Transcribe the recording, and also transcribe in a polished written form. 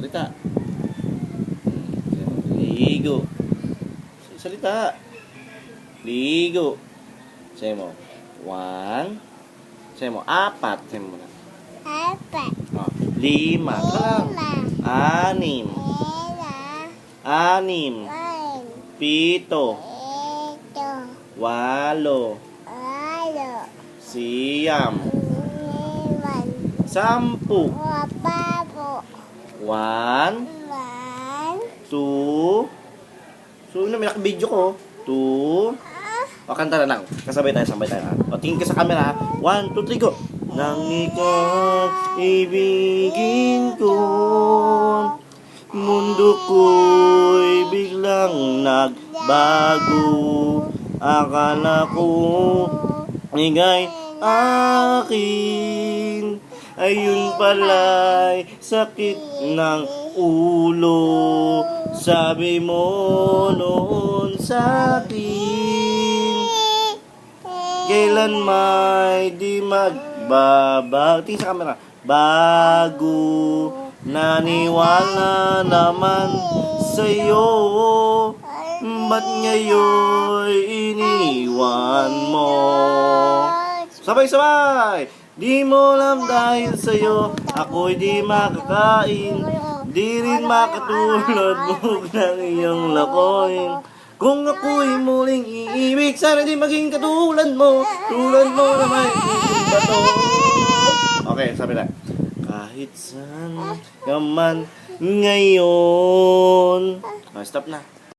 Salita. Ligo. Salita. Ligo. Sabi mo. 1. Sabi mo. 4. Sabi mo na. 4. 5. Lang. 6. 6. 7. 8. 9. 10. 1. 2. So, may naka-video ko. 2. O, kanta na lang. Kasabay tayo, sabay tayo. O, tingin ka sa camera. 1, 2, 3, go! Nang ikaw ibigin ko, mundo ko'y biglang nagbago. Akala ko ika'y akin, ayun pala'y sakit ng ulo. Sabi mo noon sa'kin, kailan may di magbabago. Tingin sa camera. Bago, naniwala naman sa'yo. Ba't ngayon iniwan mo? Sabay-sabay! Di mo alam dahil sa'yo ako'y di makakain, di rin makatulad mo ng iyong lakoy. Kung ako'y muling iibig, sana di maging katulad mo, tulad mo na may bato. Okay, sabi na. Kahit saan ka man ngayon. Stop na.